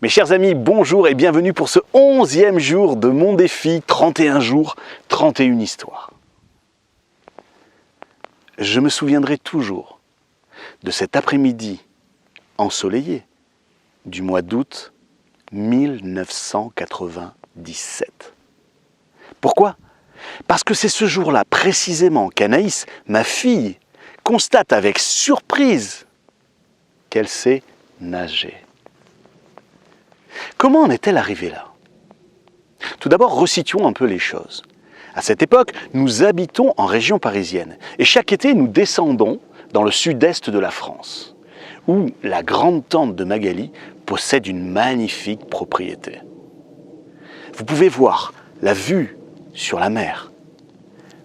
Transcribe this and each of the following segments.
Mes chers amis, bonjour et bienvenue pour ce 11e jour de mon défi 31 jours, 31 histoires. Je me souviendrai toujours de cet après-midi ensoleillé du mois d'août 1997. Pourquoi ? Parce que c'est ce jour-là précisément qu'Anaïs, ma fille, constate avec surprise qu'elle sait nager. Comment en est-elle arrivée là ? Tout d'abord, resituons un peu les choses. À cette époque, nous habitons en région parisienne et chaque été, nous descendons dans le sud-est de la France, où la grande-tante de Magali possède une magnifique propriété. Vous pouvez voir la vue sur la mer.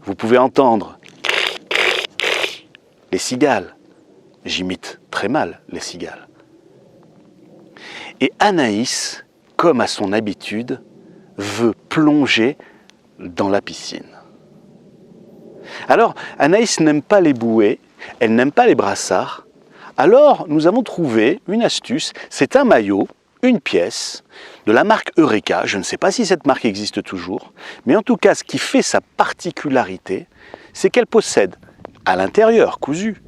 Vous pouvez entendre les cigales. J'imite très mal les cigales. Et Anaïs, comme à son habitude, veut plonger dans la piscine. Alors, Anaïs n'aime pas les bouées, elle n'aime pas les brassards. Alors, nous avons trouvé une astuce. C'est un maillot, une pièce, de la marque Eureka. Je ne sais pas si cette marque existe toujours, mais en tout cas, ce qui fait sa particularité, c'est qu'elle possède, à l'intérieur, cousu,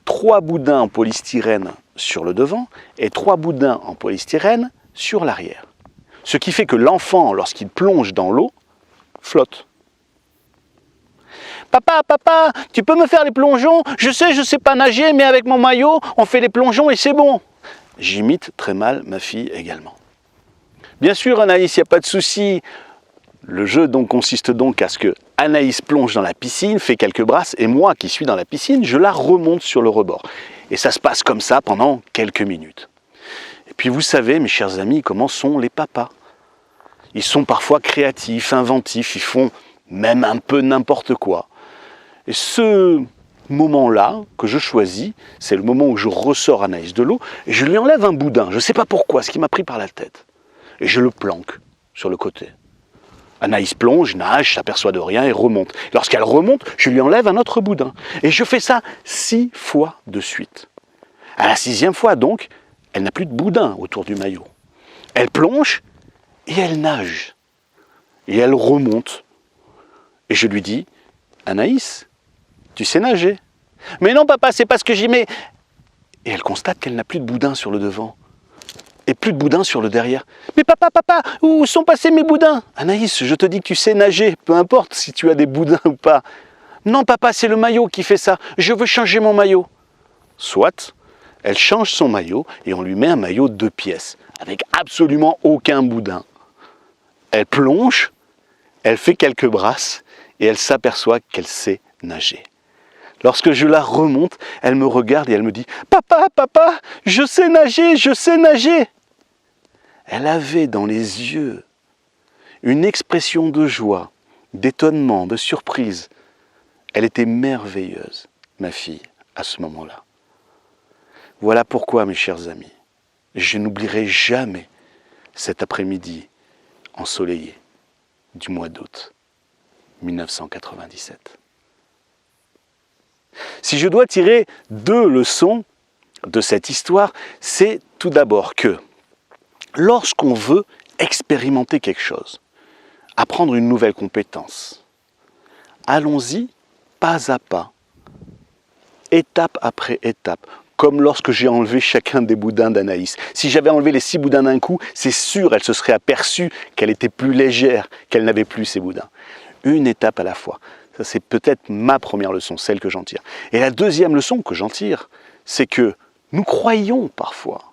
3 boudins en polystyrène sur le devant et 3 boudins en polystyrène sur l'arrière. Ce qui fait que l'enfant, lorsqu'il plonge dans l'eau, flotte. Papa, tu peux me faire les plongeons ? Je sais pas nager, mais avec mon maillot, on fait les plongeons et c'est bon. J'imite très mal ma fille également. Bien sûr, Anaïs, il n'y a pas de souci. Le jeu consiste donc à ce que Anaïs plonge dans la piscine, fait quelques brasses, et moi qui suis dans la piscine, je la remonte sur le rebord. Et ça se passe comme ça pendant quelques minutes. Et puis vous savez, mes chers amis, comment sont les papas. Ils sont parfois créatifs, inventifs, ils font même un peu n'importe quoi. Et ce moment-là que je choisis, c'est le moment où je ressors Anaïs de l'eau, et je lui enlève un boudin, je ne sais pas pourquoi, ce qui m'a pris par la tête. Et je le planque sur le côté. Anaïs plonge, nage, s'aperçoit de rien et remonte. Lorsqu'elle remonte, je lui enlève un autre boudin. Et je fais ça 6 fois de suite. À la 6e fois, donc, elle n'a plus de boudin autour du maillot. Elle plonge et elle nage. Et elle remonte. Et je lui dis, Anaïs, tu sais nager ? Mais non, papa, c'est pas ce que j'y mets. Et elle constate qu'elle n'a plus de boudin sur le devant. Et plus de boudin sur le derrière. Mais papa, où sont passés mes boudins ? Anaïs, je te dis que tu sais nager, peu importe si tu as des boudins ou pas. Non papa, c'est le maillot qui fait ça, je veux changer mon maillot. Soit, elle change son maillot et on lui met un maillot 2 pièces, avec absolument aucun boudin. Elle plonge, elle fait quelques brasses et elle s'aperçoit qu'elle sait nager. Lorsque je la remonte, elle me regarde et elle me dit « Papa, je sais nager !» Elle avait dans les yeux une expression de joie, d'étonnement, de surprise. Elle était merveilleuse, ma fille, à ce moment-là. Voilà pourquoi, mes chers amis, je n'oublierai jamais cet après-midi ensoleillé du mois d'août 1997. Si je dois tirer 2 leçons de cette histoire, c'est tout d'abord que lorsqu'on veut expérimenter quelque chose, apprendre une nouvelle compétence, allons-y pas à pas, étape après étape, comme lorsque j'ai enlevé chacun des boudins d'Anaïs. Si j'avais enlevé les 6 boudins d'un coup, c'est sûr, elle se serait aperçue qu'elle était plus légère, qu'elle n'avait plus ses boudins. Une étape à la fois. Ça, c'est peut-être ma première leçon, celle que j'en tire. Et la deuxième leçon que j'en tire, c'est que nous croyons parfois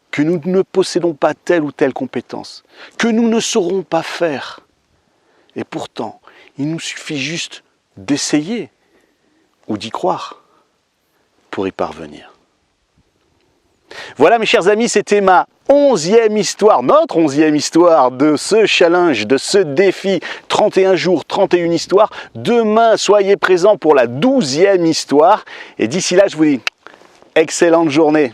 que nous ne possédons pas telle ou telle compétence, que nous ne saurons pas faire. Et pourtant, il nous suffit juste d'essayer ou d'y croire pour y parvenir. Voilà mes chers amis, c'était ma 11e histoire, notre 11e histoire de ce challenge, de ce défi 31 jours, 31 histoires. Demain, soyez présents pour la 12e histoire. Et d'ici là, je vous dis excellente journée.